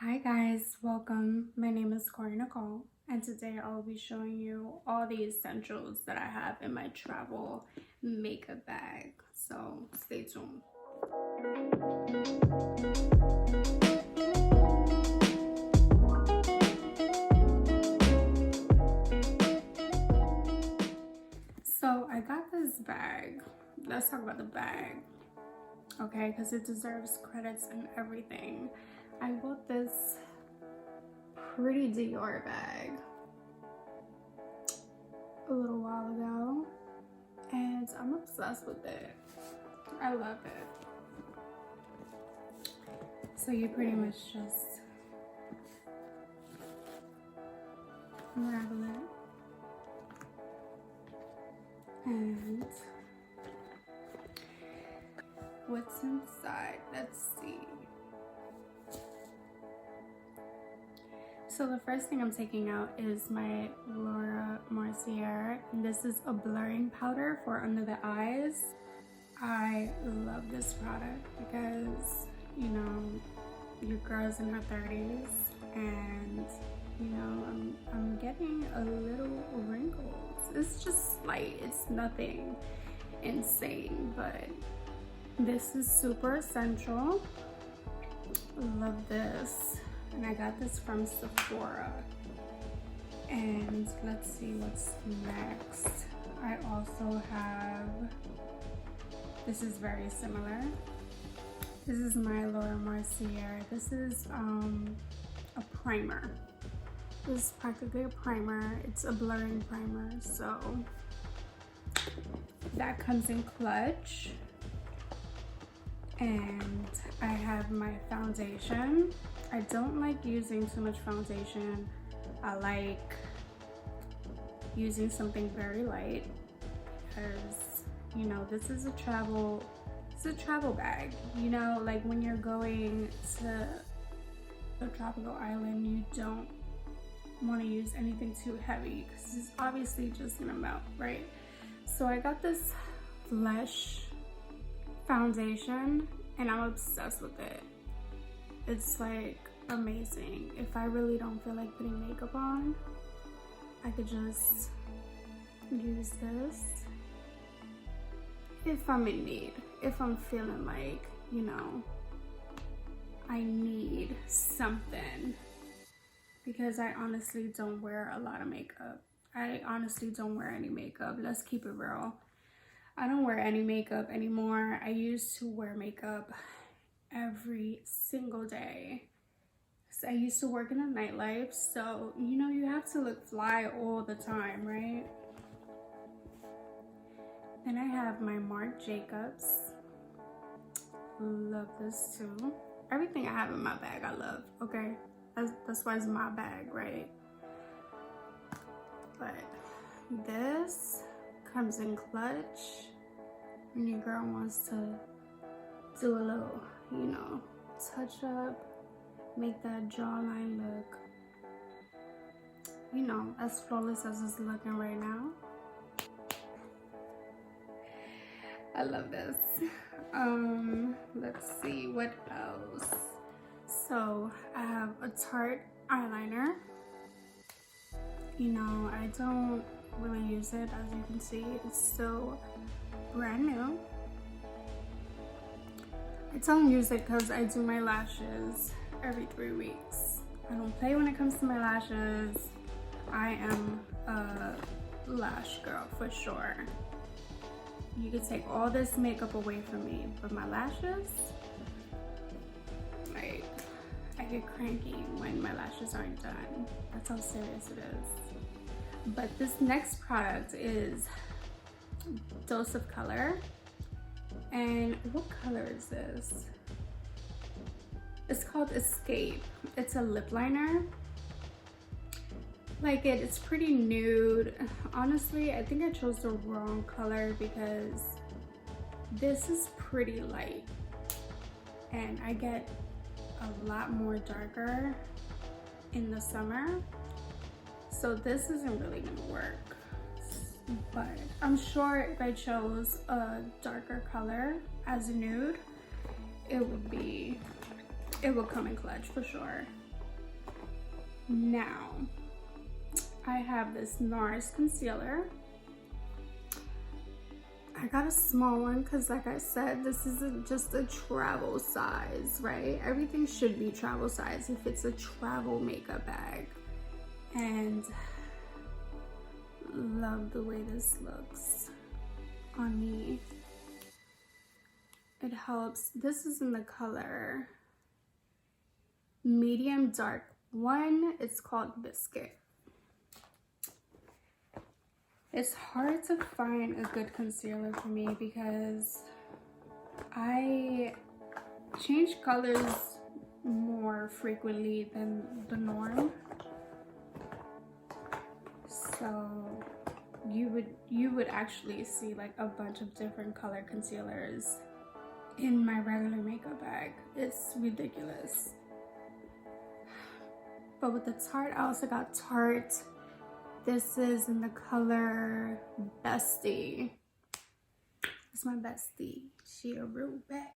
Hi guys, welcome. My name is Cory Nichole, and today I'll be showing you all the essentials that I have in my travel makeup bag. So stay tuned. So I got this bag. Let's talk about the bag, okay? Because it deserves credits and everything. I bought this pretty Dior bag a little while ago, and I'm obsessed with it. I love it. So you pretty much just unravel it and what's inside? Let's see. So the first thing I'm taking out is my Laura Mercier, and this is a blurring powder for under the eyes. I love this product because, you know, your girl's in her 30s and, you know, I'm getting a little wrinkles. It's just slight, it's nothing insane, but this is super essential. Love this. And I got this from Sephora. And let's see what's next. I also have, this is very similar. This is my Laura Mercier. This is a primer. This is practically a primer. It's a blurring primer, so that comes in clutch. And I have my foundation. I don't like using too much foundation. I like using something very light because, you know, this is a travel bag. You know, like when you're going to a tropical island, you don't want to use anything too heavy because it's obviously just gonna melt, right? So I got this Flesh foundation and I'm obsessed with it. It's like amazing. If I really don't feel like putting makeup on, I could just use this if I'm in need, if I'm feeling like, you know, I need something, because I honestly don't wear a lot of makeup. I honestly don't wear any makeup. Let's keep it real. I don't wear any makeup anymore. I used to wear makeup every single day. So I used to work in the nightlife, so you know you have to look fly all the time, right? Then I have my Marc Jacobs. Love this too. Everything I have in my bag I love, okay? That's why it's my bag, right? But this comes in clutch when your girl wants to do a little, you know, touch up, make that jawline look, you know, as flawless as it's looking right now. I love this. Let's see what else. So I have a Tarte eyeliner. You know, I don't really use it. As you can see, it's still brand new. I don't use it because I do my lashes every 3 weeks. I don't play when it comes to my lashes. I am a lash girl for sure. You could take all this makeup away from me, but my lashes, like, I get cranky when my lashes aren't done. That's how serious it is. But this next product is Dose of Color. And what color is this? It's called Escape. It's a lip liner. Like it's pretty nude. Honestly, I think I chose the wrong color because this is pretty light and I get a lot more darker in the summer, so this isn't really gonna work. But I'm sure if I chose a darker color as a nude, it would come in clutch for sure. Now, I have this NARS concealer. I got a small one because, like I said, this isn't just a travel size, right? Everything should be travel size if it's a travel makeup bag. And love the way this looks on me. It helps. This is in the color medium dark 1. It's called Biscuit. It's hard to find a good concealer for me because I change colors more frequently than the norm. So you would actually see like a bunch of different color concealers in my regular makeup bag. It's ridiculous. But with the Tarte, I also got Tarte. This is in the color Bestie. It's my bestie. She a real bad.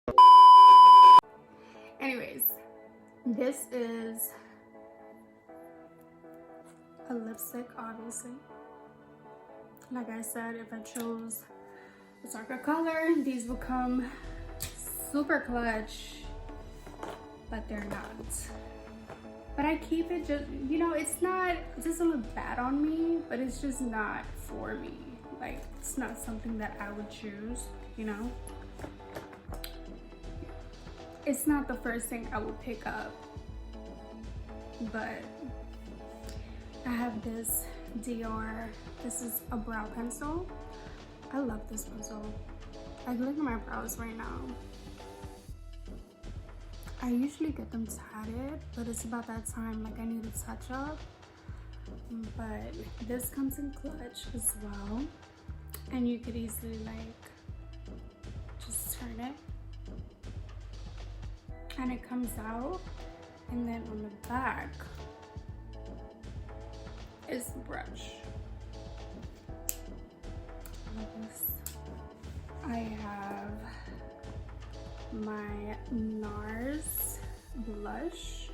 Anyways, this is a lipstick, obviously. Like I said, if I chose a darker color, these will come super clutch, but they're not. But I keep it just, you know, it doesn't look bad on me, but it's just not for me. Like, it's not something that I would choose, you know? It's not the first thing I would pick up. But I have this Dior, this is a brow pencil. I love this pencil. I look at my brows right now. I usually get them tatted, but it's about that time, like I need a touch up. But this comes in clutch as well. And you could easily like, just turn it. And it comes out. And then on the back is the brush. I have my NARS blush.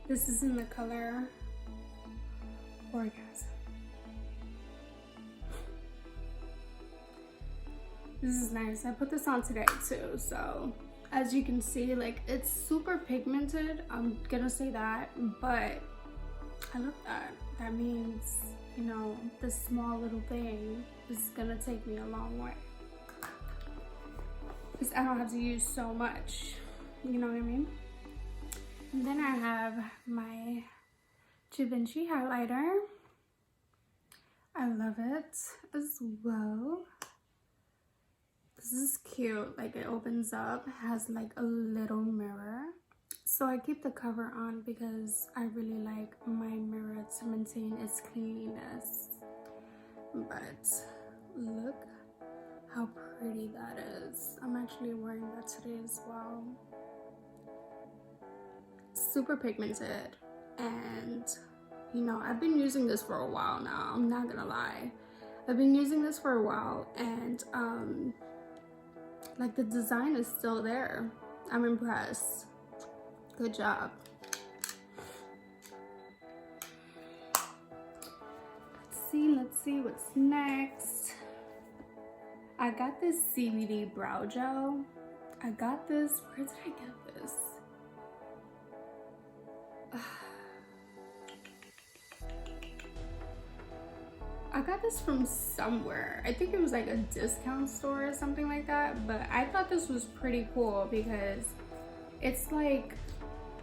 This is in the color Orgasm. This is nice. I put this on today too, so as you can see, like, it's super pigmented, I'm gonna say that, but I love that. That means, you know, this small little thing is gonna take me a long way. Because I don't have to use so much, you know what I mean? And then I have my Givenchy highlighter. I love it as well. This is cute, like it opens up, has like a little mirror. So I keep the cover on because I really like my mirror to maintain its cleanliness. But look how pretty that is. I'm actually wearing that today as well. Super pigmented, and you know, I've been using this for a while now, I'm not gonna lie. I've been using this for a while, and like the design is still there. I'm impressed. Good job. Let's see what's next. I got this CBD brow gel. I got this, where did I get this? I got this from somewhere. I think it was like a discount store or something like that, but I thought this was pretty cool because it's like,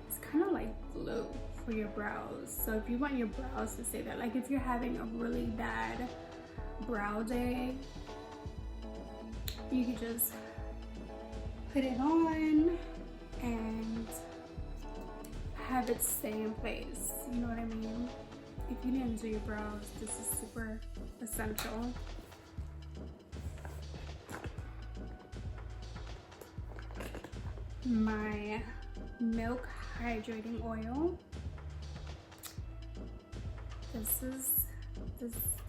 it's kind of like glue for your brows. So if you want your brows to stay there, like if you're having a really bad brow day, you could just put it on and have it stay in place. You know what I mean? If you didn't do your brows, this is super essential. My Milk Hydrating Oil.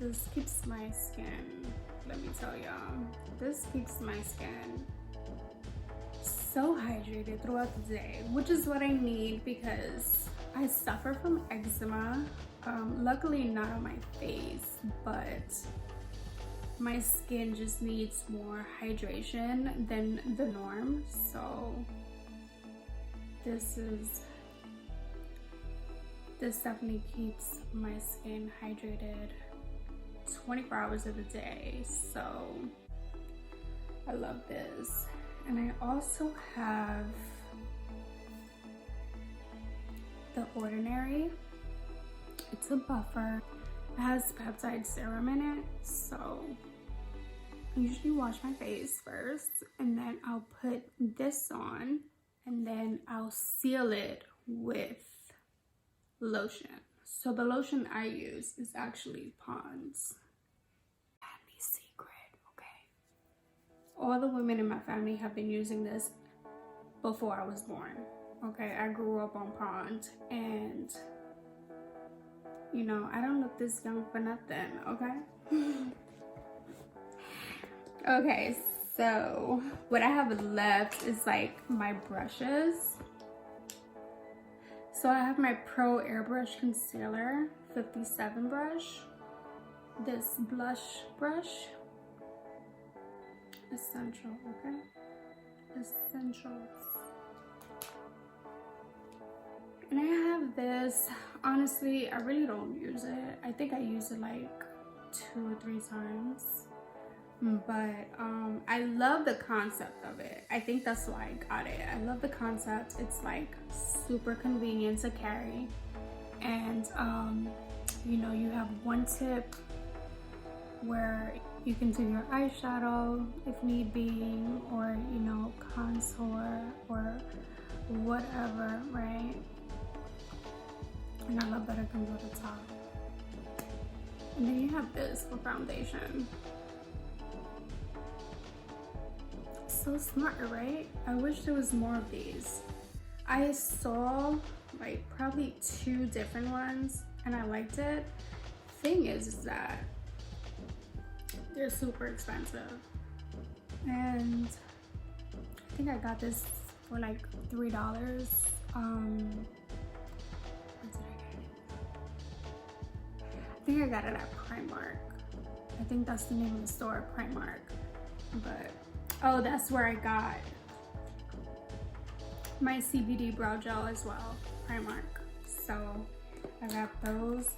This keeps my skin, let me tell y'all, this keeps my skin so hydrated throughout the day, which is what I need because I suffer from eczema. Luckily not on my face, but my skin just needs more hydration than the norm. So this definitely keeps my skin hydrated 24 hours of the day. So I love this. And I also have the Ordinary. It's a buffer. It has peptide serum in it. So I usually wash my face first, and then I'll put this on, and then I'll seal it with lotion. So the lotion I use is actually Pond's. Family secret, okay? All the women in my family have been using this before I was born. Okay, I grew up on Pond, and you know, I don't look this young for nothing, okay? Okay, so what I have left is like my brushes. So I have my Pro Airbrush Concealer 57 brush, this blush brush, Essential, okay? Essentials. And I have this, honestly, I really don't use it. I think I use it like 2 or 3 times. But I love the concept of it. I think that's why I got it. I love the concept. It's like super convenient to carry. And you know, you have one tip where you can do your eyeshadow if need be, or you know, contour or whatever, right? And I love that it comes at the top. And then you have this for foundation. So smart, right? I wish there was more of these. I saw like probably 2 different ones and I liked it. Thing is that they're super expensive. And I think I got this for like $3. Where did I get it? I think I got it at Primark. I think that's the name of the store, Primark. But oh, that's where I got my CBD brow gel as well, Primark. So I got those.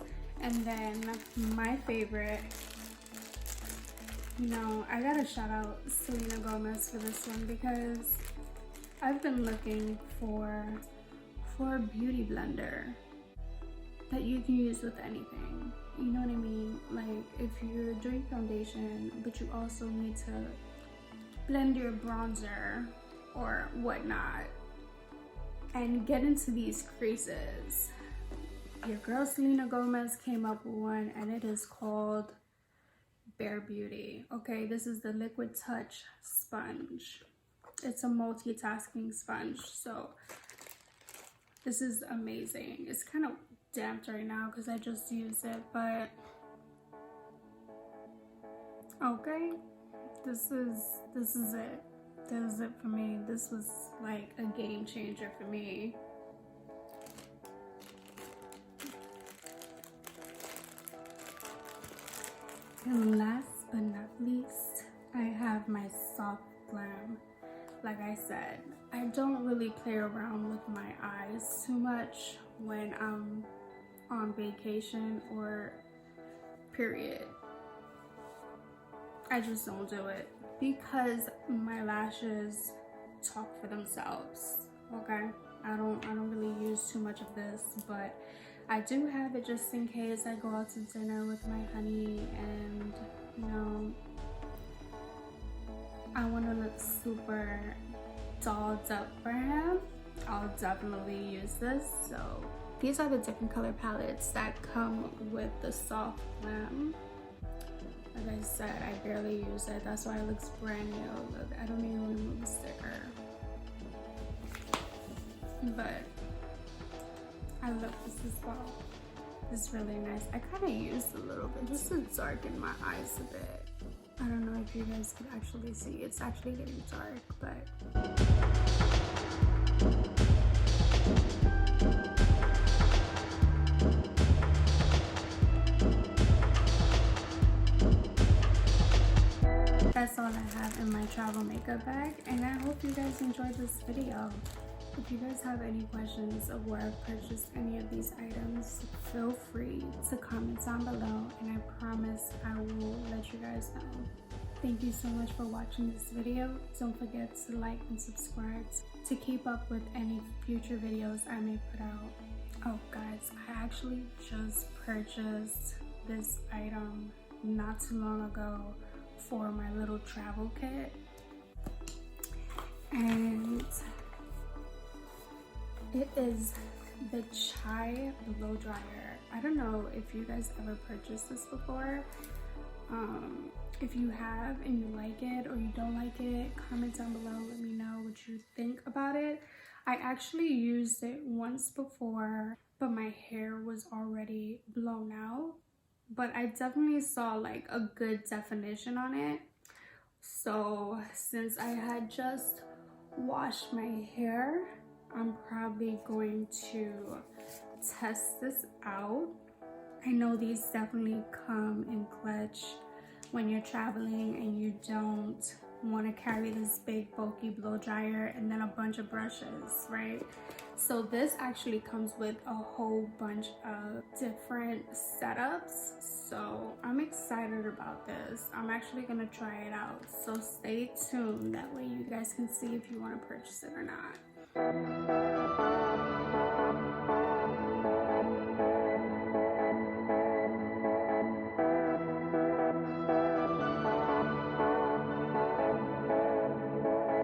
And then my favorite, you know, I gotta shout out Selena Gomez for this one because I've been looking for a beauty blender that you can use with anything. You know what I mean? Like if you're doing foundation, but you also need to blend your bronzer or whatnot and get into these creases. Your girl Selena Gomez came up with one and it is called Bare Beauty. Okay, this is the Liquid Touch sponge. It's a multitasking sponge, so this is amazing. It's kind of damped right now because I just used it, but okay, this is it. This is it for me. This was like a game changer for me. And last but not least, I have my Soft Glam. Like I said, I don't really play around with my eyes too much when I'm on vacation or period. I just don't do it because my lashes talk for themselves. Okay, I don't really use too much of this, but I do have it just in case I go out to dinner with my honey and you know I want to look super dolled up for him. I'll definitely use this. So these are the different color palettes that come with the Soft Glam. Like I said, I barely use it. That's why it looks brand new. Look, I don't even remove the sticker. But I love this as well. It's really nice. I kind of used a little bit just to darken my eyes a bit. I don't know if you guys could actually see. It's actually getting dark, but travel makeup bag, and I hope you guys enjoyed this video. If you guys have any questions of where I've purchased any of these items, feel free to comment down below, and I promise I will let you guys know. Thank you so much for watching this video. Don't forget to like and subscribe to keep up with any future videos I may put out. Oh guys, I actually just purchased this item not too long ago for my little travel kit, and it is the chai blow dryer. I don't know if you guys ever purchased this before. If you have and you like it or you don't like it, comment down below, let me know what you think about it. I actually used it once before, but my hair was already blown out, but I definitely saw like a good definition on it. So since I had just washed my hair, I'm probably going to test this out. I know these definitely come in clutch when you're traveling and you don't want to carry this big bulky blow dryer and then a bunch of brushes, right? So this actually comes with a whole bunch of different setups, so I'm excited about this. I'm actually gonna try it out, so stay tuned. That way you guys can see if you want to purchase it or not.